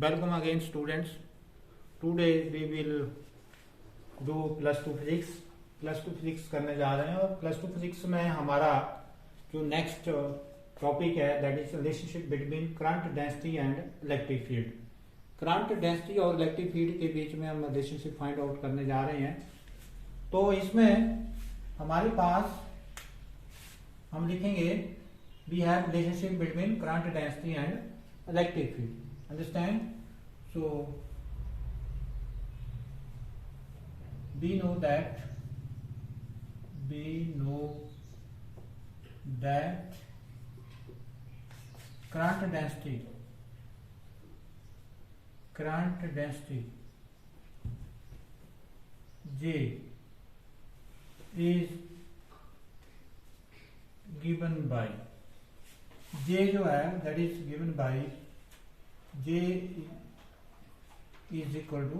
Welcome again students. Today we will do plus two physics. Plus two physics करने जा रहे हैं और प्लस टू फिजिक्स में हमारा जो नेक्स्ट टॉपिक है that is relationship between current density and electric field. Current density और इलेक्ट्रिक फील्ड के बीच में हम रिलेशनशिप फाइंड आउट करने जा रहे हैं. तो इसमें हमारे पास हम लिखेंगे we have relationship between current density and electric field. Understand? So we know that current density J is given by J जो है that is given by J is equal to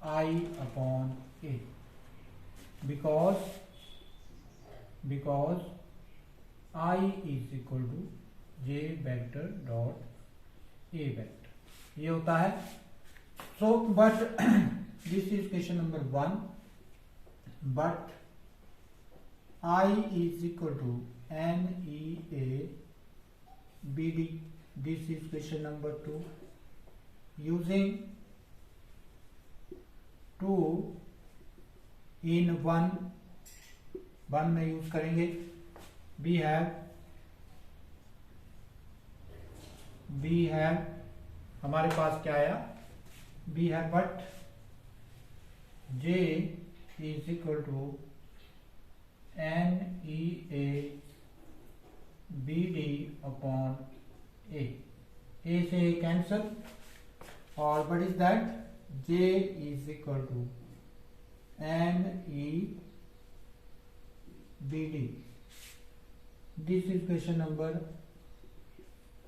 I upon A because I is equal to J vector dot A vector. ये होता है. So but this is question number 1. But I is equal to NEA BD. This is question number 2. Using 2 in 1 में use करेंगे. we have हमारे पास क्या आया? we have but J is equal to NEA BD upon A. A से cancel और what is that? J is equal to NE BD. This is question number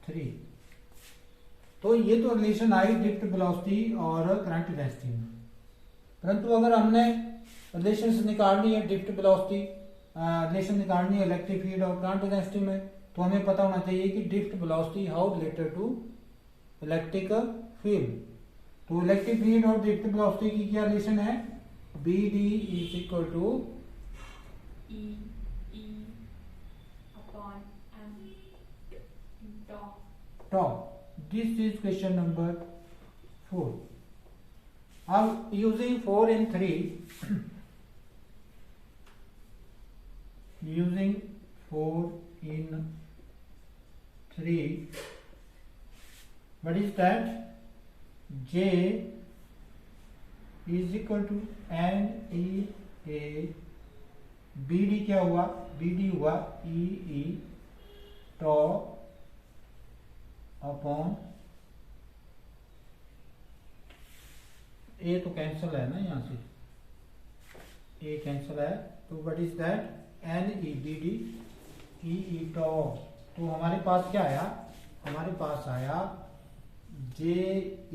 3. तो ये तो रिलेशन आई ड्रिफ्ट वेलोसिटी और current density में. परंतु अगर हमने रिलेशन निकालनी है ड्रिफ्ट वेलोसिटी, रिलेशन निकालनी है इलेक्ट्रिक फील्ड और करंट डेंसिटी में, तो हमें पता होना चाहिए कि drift velocity how related to electric field. तो इलेक्ट्रिक फील्ड और ड्रिफ्ट वेलोसिटी की क्या रिलेशन है? B D is equal to tau. This is question number 4. अब using 4 in 3 using 4 in 3, what is that? J is equal to NEA BD. क्या हुआ? BD हुआ EE toe upon A. तो cancel है ना, यहां से A कैंसल है. तो what is that? NEBD EE टॉ. तो हमारे पास क्या आया? हमारे पास आया J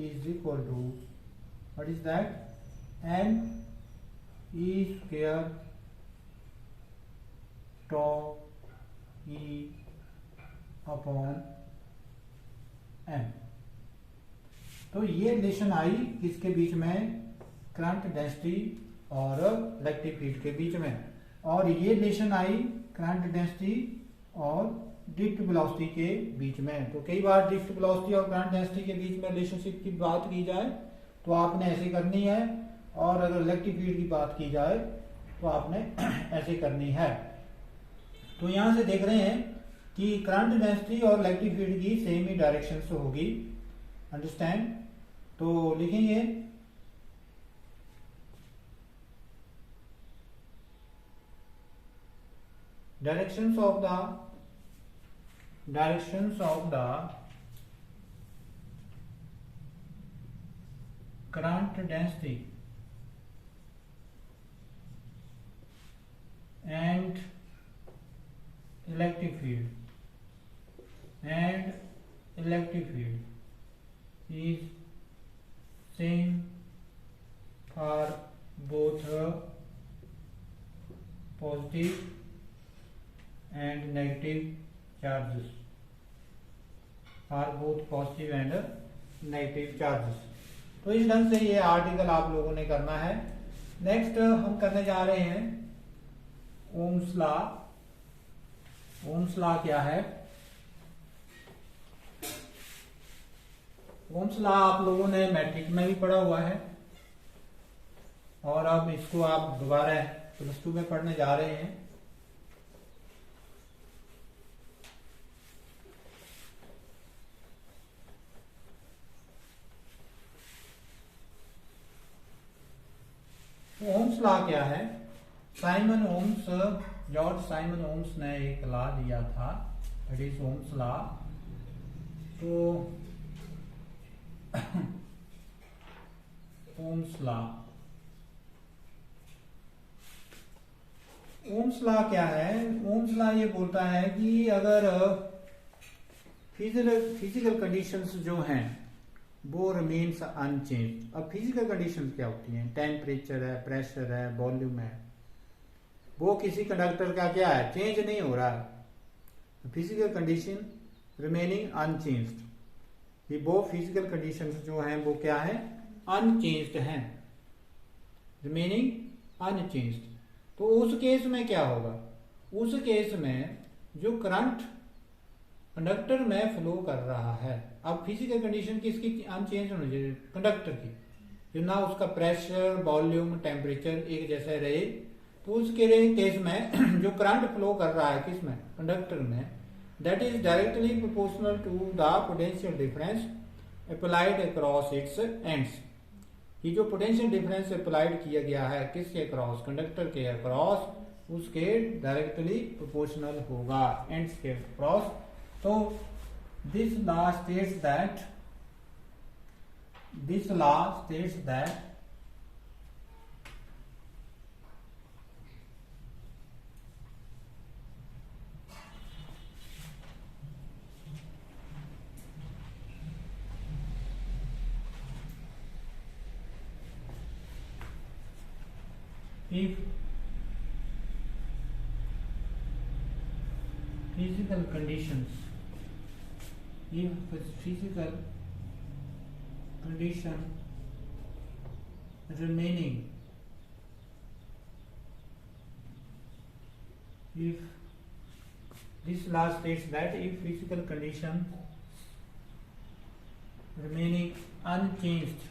is equal to what is that? N E square tau E upon M. तो ये रिलेशन आई किसके बीच में? करंट डेंसिटी और इलेक्ट्रिक फील्ड के बीच में. और ये रिलेशन आई करंट डेंसिटी और ड्रिफ्ट वेलोसिटी के बीच में. तो कई बार ड्रिफ्ट वेलोसिटी और करंट डेंसिटी के बीच में रिलेशनशिप की बात की जाए तो आपने ऐसे करनी है, और अगर इलेक्ट्रिक फील्ड की बात की जाए तो आपने ऐसे करनी है. तो यहां से देख रहे हैं कि करंट डेंसिटी और इलेक्ट्रिक फील्ड की सेम ही डायरेक्शन से होगी. अंडरस्टैंड? तो लिखेंगे directions of the current density and electric field is same for both positive and negative charges, are both positive and negative charges. तो इस ढंग से ये आर्टिकल आप लोगों ने करना है। नेक्स्ट हम करने जा रहे हैं ओम्स लॉ। ओम्स लॉ क्या है? ओम्स लॉ आप लोगों ने मैट्रिक में भी पढ़ा हुआ है और अब इसको आप दोबारा +2 में पढ़ने जा रहे हैं। ओम्स लॉ क्या है? Simon Ohm's, George Simon Ohm's ने एक लॉ दिया था, इट इज ओम्स लॉ। तो ओम्स लॉ, ओम्स लॉ क्या है? ओम्स लॉ ये बोलता है कि अगर फिजिकल कंडीशंस जो हैं वो रिमेन्स अनचेंज। अब फिजिकल कंडीशंस क्या होती हैं? टेम्परेचर है, प्रेशर है, वॉल्यूम है, वो किसी कंडक्टर का क्या है? चेंज नहीं हो रहा है। Physical condition remaining unchanged. ये वो फिजिकल कंडीशंस जो हैं वो क्या है? अनचेंज्ड हैं, रिमेनिंग अनचेंज्ड। तो उस केस में क्या होगा? उस केस में जो करंट कंडक्टर में फ्लो कर रहा है, अब फिजिकल कंडीशन किसकी अनचेंज होनी चाहिए? कंडक्टर की, जो ना उसका प्रेशर, वॉल्यूम, टेम्परेचर एक जैसा रहे। तो उसके केस में जो करंट फ्लो कर रहा है किसमें? कंडक्टर में, that is directly proportional to the potential difference applied across its ends. ये जो पोटेंशियल डिफरेंस अप्लाइड किया गया है किसके अक्रॉस? कंडक्टर के अक्रॉस, उसके डायरेक्टली प्रोपोर्शनल होगा एंड्स के अक्रॉस। तो this law states that if physical conditions remaining, if this law states that if physical condition remaining unchanged,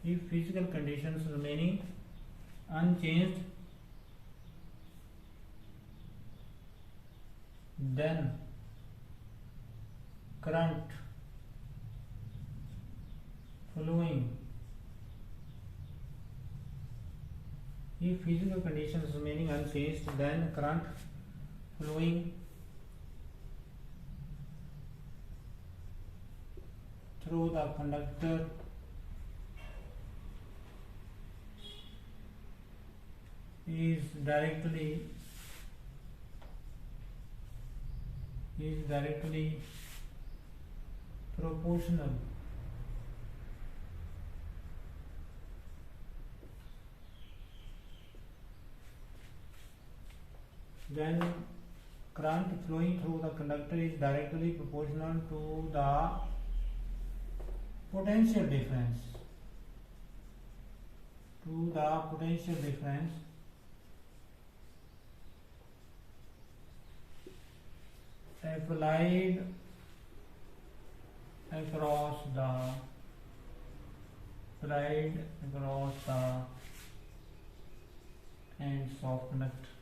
if physical conditions remaining unchanged, then current flowing, if physical conditions remaining unchanged, then current flowing through the conductor is directly proportional then current flowing through the conductor is directly proportional to the potential difference applied across the ends of conductor.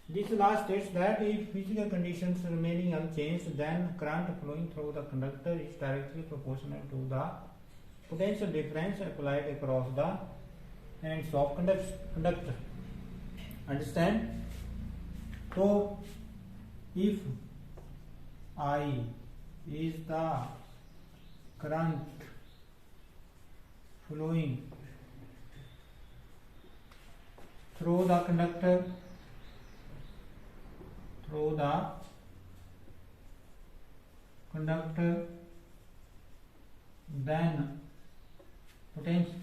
This law states that if physical conditions remaining unchanged, then current flowing through the conductor is directly proportional to the potential difference applied across the ends of conductor. Understand? So if I is the current flowing through the conductor, then potential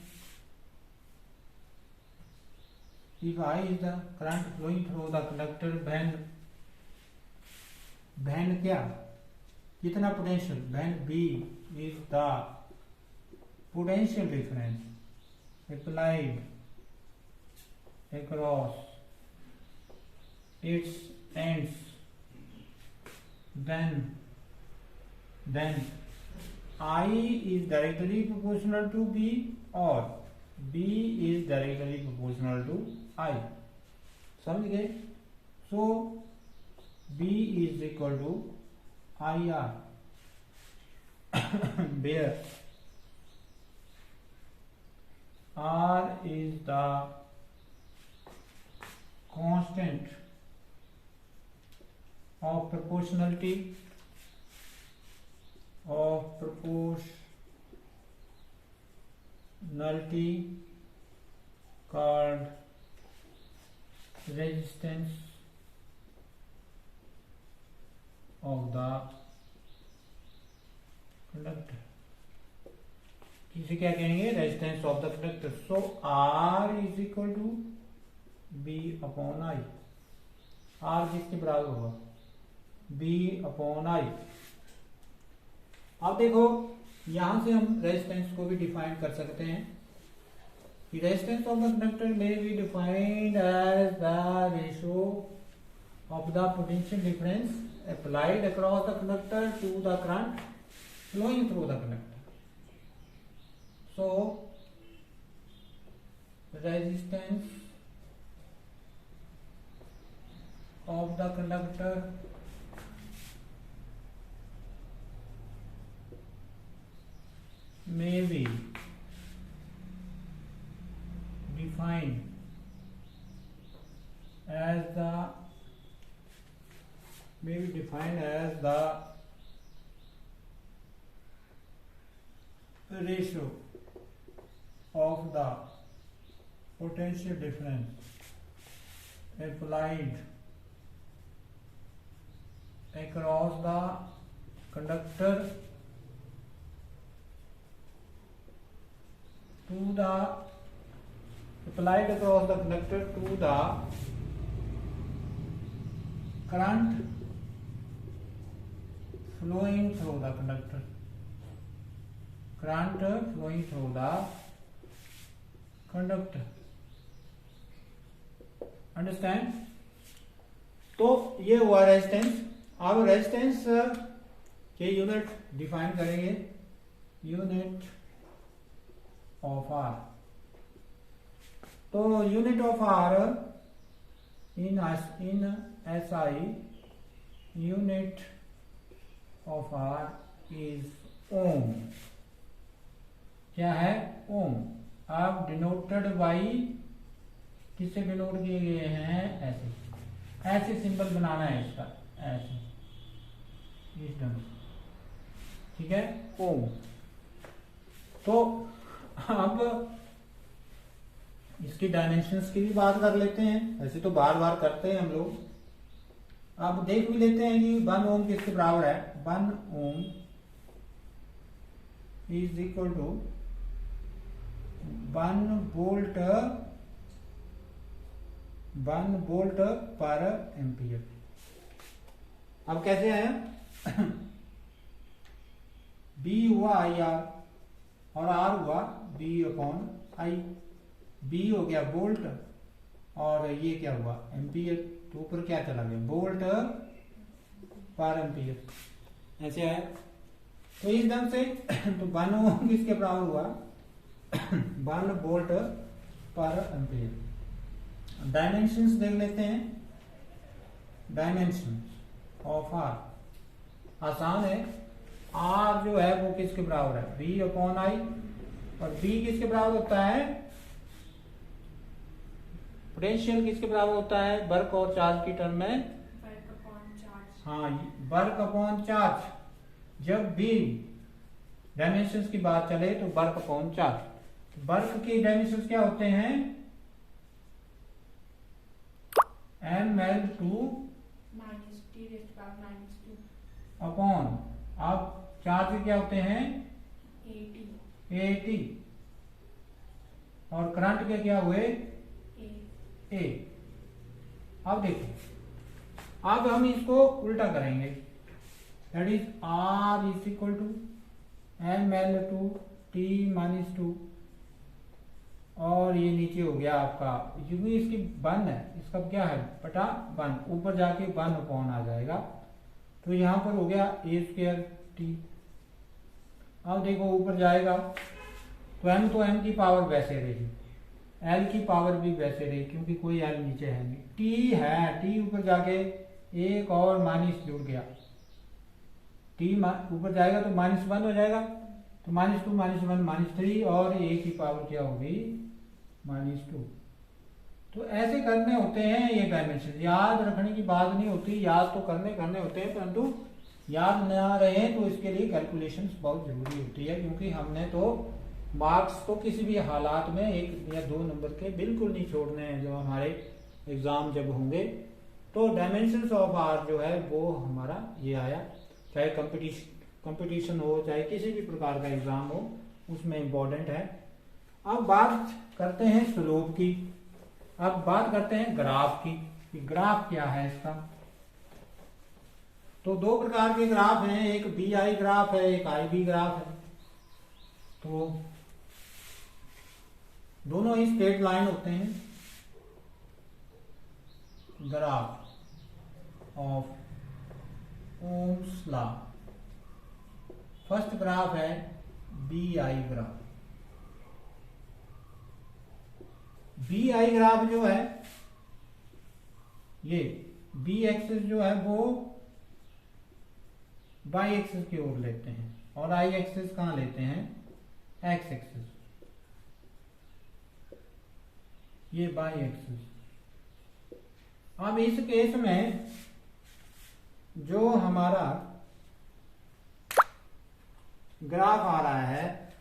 if I is the current flowing through the conductor when क्या कितना potential, when B is the potential difference applied across its ends, then I is directly proportional to B or B is directly proportional to I. समझ गए? So B is equal to IR where R is the constant of proportionality called resistance of the conductor. इसे क्या कहेंगे? Resistance of the conductor. So R is equal to B upon I. R किसके बराबर होगा? B upon I. अब देखो यहां से हम रेजिस्टेंस को भी डिफाइन कर सकते हैं कि रेजिस्टेंस ऑफ द कंडक्टर में be defined as the ratio of the potential difference applied across the conductor to the current flowing through the conductor. So resistance of the conductor may be defined as the ratio of the potential difference applied across the conductor to the current flowing through the conductor. Understand? तो ये हुआ resistance. अब resistance के unit define करेंगे. Unit of R. तो unit of R in SI unit of R is ohm. क्या है? ओम. अब डिनोटेड बाई किससे डिनोट किए गए हैं? ऐसे सिंबल बनाना है इसका, ऐसे इस ढंग से. ठीक है? ओम. तो अब इसकी डायमेंशंस की भी बात कर लेते हैं. ऐसे तो बार बार करते हैं हम लोग. अब देख भी लेते हैं कि 1 ओम किसके बराबर है. 1 ओम इज इक्वल टू 1 वोल्ट पर एम्पियर. अब कैसे आया? B हुआ IR और R हुआ B अपॉन I. B हो गया वोल्ट और ये क्या हुआ? एम्पियर. तो ऊपर क्या चला गया? वोल्ट पर एम्पियर. ऐसे आया. तो इस ढंग से तो 1 ओम किसके बराबर हुआ? 1 वोल्ट पर एम्पियर. डायमेंशंस देख लेते हैं. डायमेंशन ऑफ आर आसान है. आर जो है वो किसके बराबर है? B upon I. और B किसके बराबर होता है? पोटेंशियल किसके बराबर होता है? वर्क और चार्ज की टर्म में हाँ, वर्क अपॉन चार्ज. जब भी डायमेंशंस की बात चले तो वर्क अपॉन चार्ज. वर्क के डायमेंशंस क्या होते हैं? ml2 upon. अब चार्ज क्या होते हैं? 80. और करंट के क्या हुए? ए। अब देखो, अब हम इसको उल्टा करेंगे, that is R is equal to ml/2 t-2, और ये नीचे हो गया आपका, क्योंकि इसकी 1 है, इसका क्या है बटा 1, ऊपर जाके 1 आ जाएगा, तो यहां पर हो गया a² t। अब देखो ऊपर जाएगा तो m की पावर वैसे रही, l की पावर भी वैसे रही, क्योंकि कोई l नीचे है नहीं, t है, t ऊपर जाके एक और माइनस जुड़ गया, t ऊपर जाएगा तो -1 हो जाएगा, तो -2 -1 -3, और a की पावर क्या होगी -2। तो ऐसे करने होते हैं ये डायमेंशन, याद रखने की बात नहीं होती, याद तो करने होते हैं, परंतु याद ना रहे तो इसके लिए कैलकुलेशंस बहुत जरूरी होती है, क्योंकि हमने तो मार्क्स तो किसी भी हालात में 1 या 2 नंबर के बिल्कुल नहीं छोड़ने हैं, जो हमारे एग्जाम जब होंगे तो डायमेंशंस ऑफ आर जो है वो हमारा ये आया, चाहे कंपटीशन हो, चाहे किसी भी प्रकार का एग्जाम हो, उसमें इम्पोर्टेंट है। अब बात करते हैं स्लोप की, अब बात करते हैं ग्राफ की, कि ग्राफ क्या है इसका। तो 2 प्रकार के ग्राफ हैं, एक BI ग्राफ है, एक IB ग्राफ है। तो दोनों ही स्ट्रेट लाइन होते हैं। Graph of Ohm's law, first graph है BI ग्राफ। BI ग्राफ जो है, ये B एक्सिस जो है वो y एक्सिस की ओर लेते हैं, और I एक्सिस कहां लेते हैं, x एक्सिस, ये y एक्सिस। अब इस केस में जो हमारा ग्राफ आ रहा है,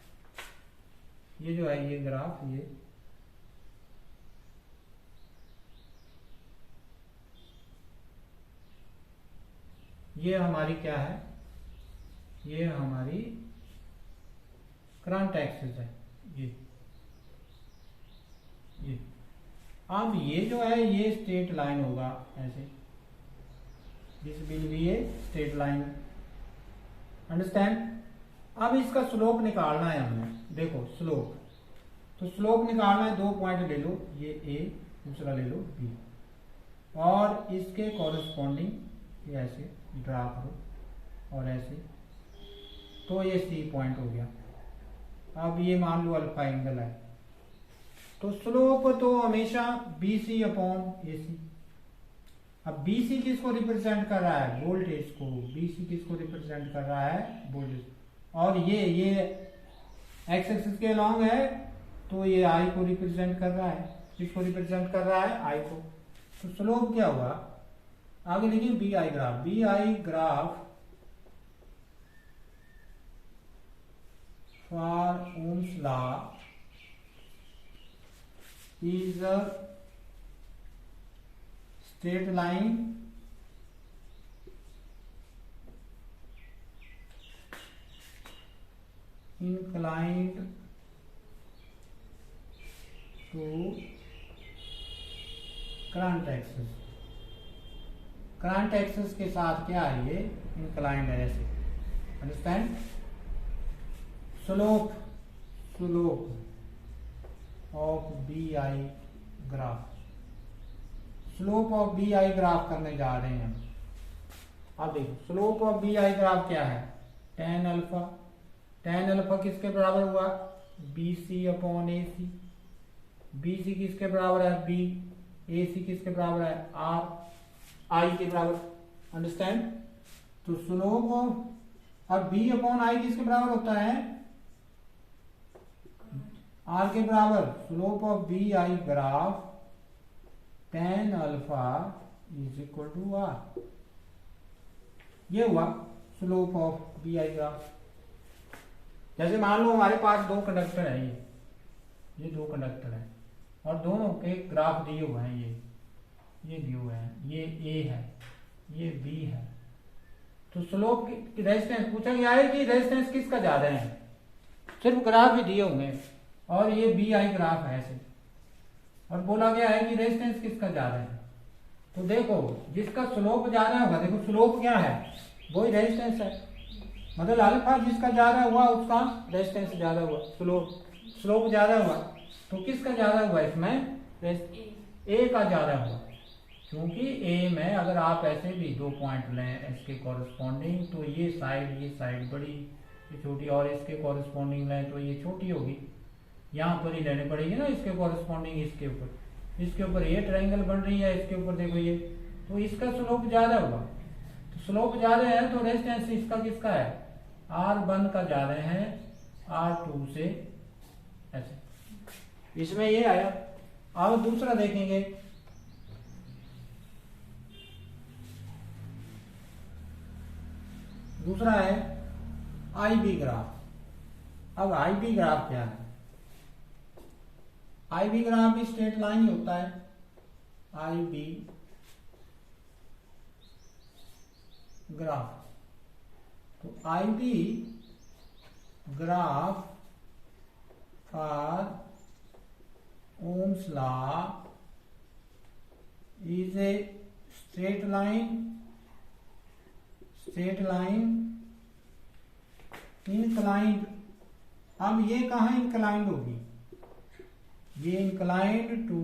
ये जो है ये ग्राफ, ये हमारी क्या है, ये हमारी करंट एक्सिस है, ये अब ये जो है ये स्ट्रेट लाइन होगा ऐसे, this will be a straight line, understand. अब इसका स्लोप निकालना है हमें, देखो स्लोप, तो स्लोप निकालना है, 2 पॉइंट ले लो, ये A, दूसरा ले लो B, और इसके कॉरेस्पॉन्डिंग ये ऐसे ड्रा करो और ऐसे, तो ये C पॉइंट हो गया। अब ये मान लो अल्फा एंगल है, तो स्लोप तो हमेशा BC/AC। अब BC किसको रिप्रेजेंट कर रहा है, वोल्टेज को, BC किसको रिप्रेजेंट कर रहा है, वोल्टेज, और ये एक्स एक्सिस के अलॉन्ग है, तो ये I को रिप्रेजेंट कर रहा है, किसको रिप्रेजेंट कर रहा है, I को। तो स्लोप क्या हुआ, आगे लिखिए BI graph, BI graph for Ohm's law is a straight line inclined to current axis. Current axis के साथ क्या है, ये इंक्लाइंड है ऐसे, understand. Slope of BI graph, slope of BI graph करने जा रहे हैं हम। अब देखो स्लोप ऑफ BI ग्राफ क्या है, tan अल्फा, tan अल्फा किसके बराबर हुआ, BC/AC, BC किसके बराबर है, B, AC किसके बराबर है, R, I के बराबर, अंडरस्टैंड। तो स्लोप ऑफ, अब B/I किसके बराबर होता है, R के बराबर, slope of BI graph tan alpha is equal to R, ये हुआ स्लोप ऑफ BI ग्राफ। जैसे मान लो हमारे पास 2 कंडक्टर है, ये 2 कंडक्टर है, और दोनों के ग्राफ दिए हुए हैं, ये दिए हुए हैं, ये A है, ये B है। तो स्लोप की रेजिस्टेंस पूछा गया है कि रेजिस्टेंस किसका ज्यादा है, सिर्फ ग्राफ ही दिए हुए हैं, और ये BI ग्राफ है ऐसे, और बोला गया है कि रेजिस्टेंस किसका ज्यादा है। तो देखो जिसका स्लोप ज्यादा होगा, देखो स्लोप क्या है, वही रेजिस्टेंस है, मतलब अल्फा जिसका ज्यादा हुआ उसका रेजिस्टेंस ज्यादा हुआ, स्लोप ज्यादा हुआ, तो किसका ज्यादा हुआ इसमें, ए का ज्यादा हुआ, क्योंकि ए में अगर आप ऐसे भी 2 पॉइंट लें इसके कॉरेस्पॉन्डिंग, तो ये साइड बड़ी, ये छोटी, और इसके कॉरेस्पॉन्डिंग लें तो ये छोटी होगी, यहाँ पर ही लेनी पड़ेगी ना इसके कॉरेस्पॉन्डिंग, इसके ऊपर ये ट्रायंगल बन रही है, इसके ऊपर देखो ये, तो इसका स्लोप ज्यादा हुआ, तो स्लोप ज्यादा है तो रेजिस्टेंस इसका किसका है, R1 का ज्यादा है R2 से, ऐसे इसमें ये आया। अब दूसरा देखेंगे, दूसरा है आईबी ग्राफ। अब आईबी ग्राफ क्या है, आईबी ग्राफ भी स्ट्रेट लाइन ही होता है, आईबी ग्राफ। तो IB graph for Ohm's law is a straight line inclined। अब ये कहाँ इंक्लाइंड होगी, ये इंक्लाइंड टू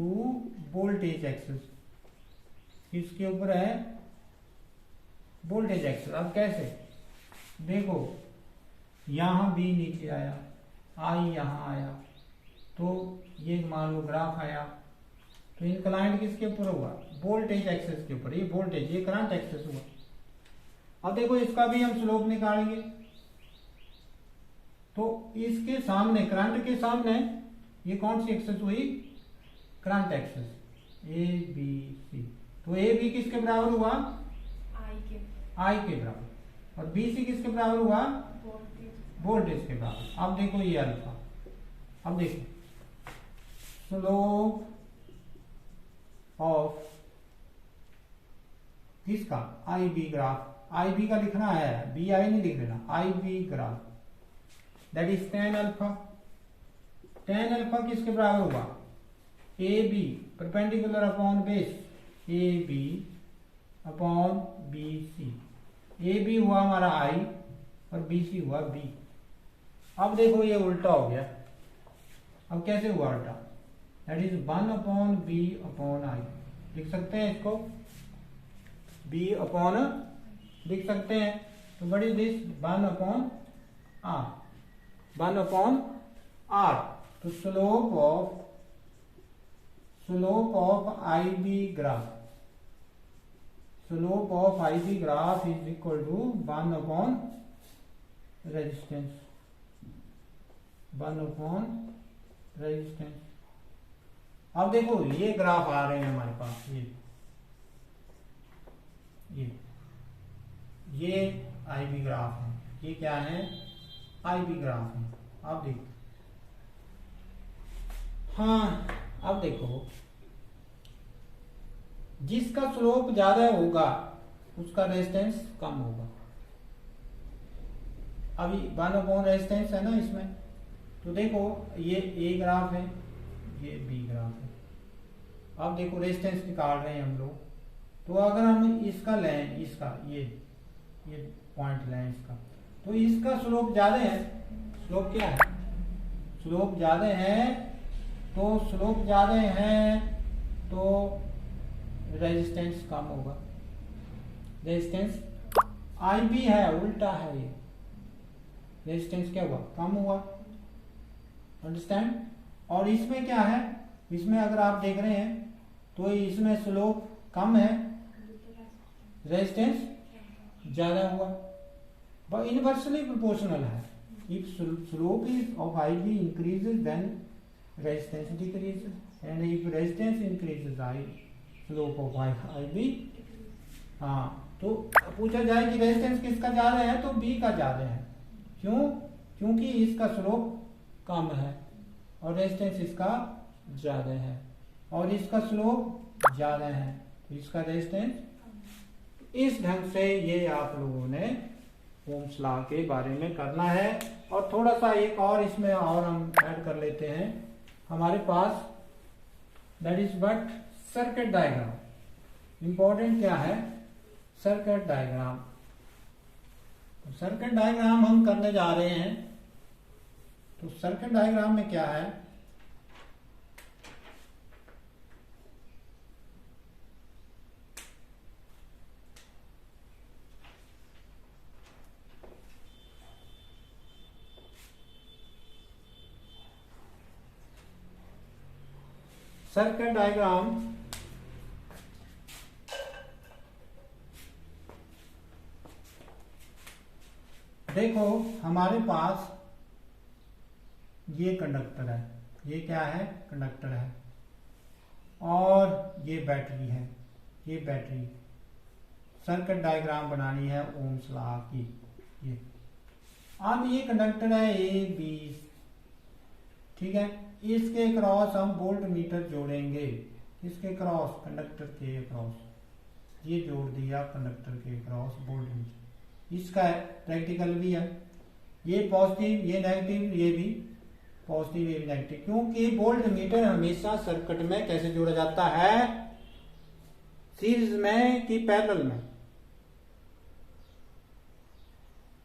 वोल्टेज एक्सिस, किसके ऊपर है, वोल्टेज एक्सिस। अब कैसे, देखो यहां बी नीचे आया, आई यहां आया, तो ये मान लो ग्राफ आया, तो इंक्लाइंड किसके ऊपर हुआ, वोल्टेज एक्सिस के ऊपर, ये वोल्टेज, ये करंट एक्सिस हुआ। अब देखो इसका भी हम स्लोप निकालेंगे, तो इसके सामने, करंट के सामने ये कौन सी एक्सिस हुई, current axis, A B C. तो ए बी किसके बराबर हुआ, आई के बराबर, और बी सी किसके बराबर हुआ, वोल्टेज के बराबर। अब देखो ये अल्फा, अब देखो स्लोप ऑफ किसका, I V graph, I V का लिखना है, बी आई नहीं लिख देना, I V graph, that is tan alpha. tan alpha किसके बराबर हुआ, A B perpendicular upon base, A B upon B C. A B हुआ हमारा आई और बी सी हुआ बी। अब देखो ये उल्टा हो गया, अब कैसे हुआ उल्टा, that is 1 upon B upon I, लिख सकते हैं इसको, बी अपॉन लिख सकते हैं, तो what is this, 1 upon R, 1 upon R. तो slope of I V graph, slope of I V graph is equal to 1 upon resistance, 1 upon resistance. अब देखो ये ग्राफ आ रहे हैं हमारे पास, ये आई बी ग्राफ है, ये क्या है, आई बी ग्राफ है। अब देखो, हाँ अब देखो जिसका स्लोप ज्यादा होगा उसका रेजिस्टेंस कम होगा। अभी 1 अपॉन रेजिस्टेंस है ना इसमें, तो देखो ये ए ग्राफ है, ये बी ग्राफ है। अब देखो रेजिस्टेंस निकाल रहे हैं हम लोग, तो अगर हम इसका लें, इसका ये पॉइंट लें इसका, तो इसका स्लोप ज्यादा है, स्लोप क्या है, स्लोप ज्यादा है, तो स्लोप ज्यादा है तो रेजिस्टेंस कम होगा, रेजिस्टेंस आई बी है, उल्टा है ये, रेजिस्टेंस क्या हुआ, कम हुआ, अंडरस्टैंड। और इसमें क्या है, इसमें अगर आप देख रहे हैं तो इसमें स्लोप कम है, रेजिस्टेंस ज्यादा हुआ, but inversely proportional है। If slope is of IB increases then resistance decreases, and if resistance increases slope of IB, हाँ तो पूछा जाए कि रेजिस्टेंस किसका ज्यादा है, तो B का ज्यादा है, क्यों, क्योंकि इसका स्लोप कम है और रेजिस्टेंस इसका ज्यादा है, और इसका स्लोप ज्यादा है तो इसका रेजिस्टेंस। इस ढंग से ये आप लोगों ने ओम्स लॉ के बारे में करना है। और थोड़ा सा एक और इसमें और हम ऐड कर लेते हैं, हमारे पास that is what circuit diagram. Important क्या है? Circuit diagram. सर्किट डायग्राम हम करने जा रहे हैं। तो सर्किट डायग्राम में क्या है? सर्किट डायग्राम देखो, हमारे पास ये कंडक्टर है, ये क्या है? कंडक्टर है, और ये बैटरी है, ये बैटरी। सर्किट डायग्राम बनानी है ओम्स लॉ की। ये अब ये कंडक्टर है ए बी, ठीक है। इसके क्रॉस हम वोल्ट मीटर जोड़ेंगे। इसके क्रॉस, कंडक्टर के क्रॉस, ये जोड़ दिया कंडक्टर के क्रॉस वोल्ट मीटर। इसका प्रैक्टिकल भी है, ये पॉजिटिव, ये नेगेटिव, ये भी पॉजिटिव, ये भी नेगेटिव। क्योंकि वोल्ट मीटर हमेशा सर्किट में कैसे जोड़ा जाता है? सीरीज में कि पैरेलल में?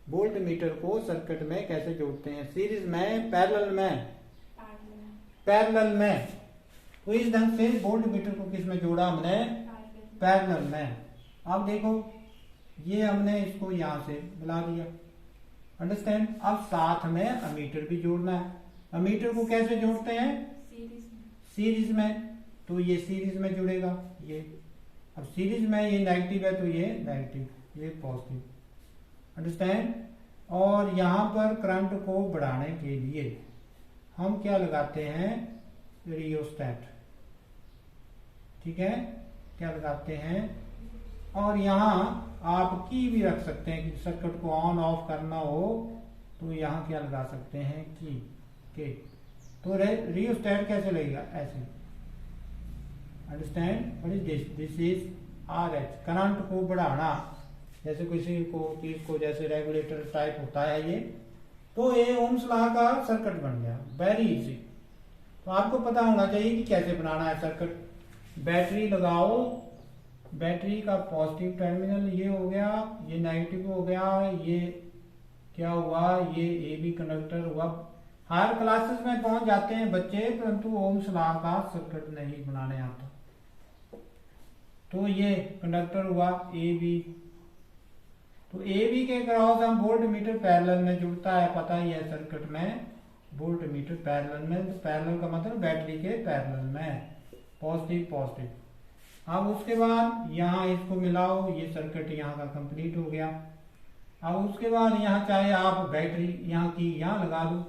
वोल्ट मीटर को सर्किट में कैसे जोड़ते हैं? सीरीज में, पैरेलल में? पैरेलल में। तो इस ढंग से वोल्ट मीटर को किस में जोड़ा हमने? पैरेलल में। अब देखो, ये हमने इसको यहां से मिला दिया, अंडरस्टैंड। अब साथ में अमीटर भी जोड़ना है। अमीटर को कैसे जोड़ते हैं? सीरीज में। तो ये सीरीज में जुड़ेगा, ये। अब सीरीज में ये नेगेटिव है तो ये नेगेटिव, ये पॉजिटिव, अंडरस्टैंड। और यहां पर करंट को बढ़ाने के लिए हम क्या लगाते हैं? रियोस्टेट, ठीक है, क्या लगाते हैं? और यहां आप की भी रख सकते हैं कि सर्किट को ऑन ऑफ करना हो तो यहां क्या लगा सकते हैं? की के। तो रियोस्टेट कैसे लगेगा? ऐसे, understand. What is this? This is RH, current को बढ़ाना। जैसे किसी को चीज को जैसे रेगुलेटर टाइप होता है ये, तो ये ओम्स लॉ का सर्किट बन गया, वेरी इजी। तो आपको पता होना चाहिए कि कैसे बनाना है सर्किट। बैटरी लगाओ, बैटरी का पॉजिटिव टर्मिनल ये हो गया, ये नेगेटिव हो गया, ये क्या हुआ? ये AB कंडक्टर हुआ। हायर क्लासेस में पहुंच जाते हैं बच्चे, परंतु ओम्स लॉ का सर्किट नहीं बनाने आता। तो ये कंडक्टर हुआ AB, तो AB के क्रॉस हम वोल्ट मीटर पैरेलल में जुड़ता है, पता ही है सर्किट में वोल्ट मीटर पैरेलल में। तो पैरेलल का मतलब बैटरी के पैरेलल में, पॉजिटिव पॉजिटिव। अब उसके बाद यहाँ इसको मिलाओ, ये सर्किट यहाँ का कंप्लीट हो गया। अब उसके बाद यहाँ चाहे आप बैटरी यहाँ की यहाँ लगा दो,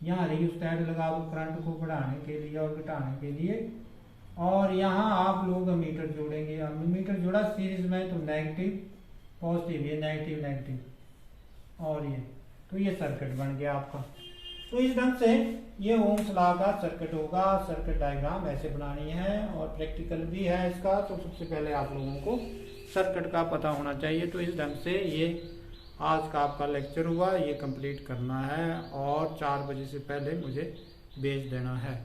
यहाँ रियोस्टेट लगा दो करंट को बढ़ाने के लिए और घटाने के लिए। और यहाँ आप लोग अमीटर जोड़ेंगे। अमीटर जोड़ा सीरीज में तो नेगेटिव पॉजिटिव, ये नेगेटिव नेगेटिव, और ये, तो ये सर्किट बन गया आपका। तो इस ढंग से ये ओम्स लॉ का सर्किट होगा। सर्किट डायग्राम ऐसे बनानी है, और प्रैक्टिकल भी है इसका। तो सबसे पहले आप लोगों को सर्किट का पता होना चाहिए। तो इस ढंग से ये आज का आपका लेक्चर हुआ, ये कंप्लीट करना है और 4 बजे से पहले मुझे भेज देना है।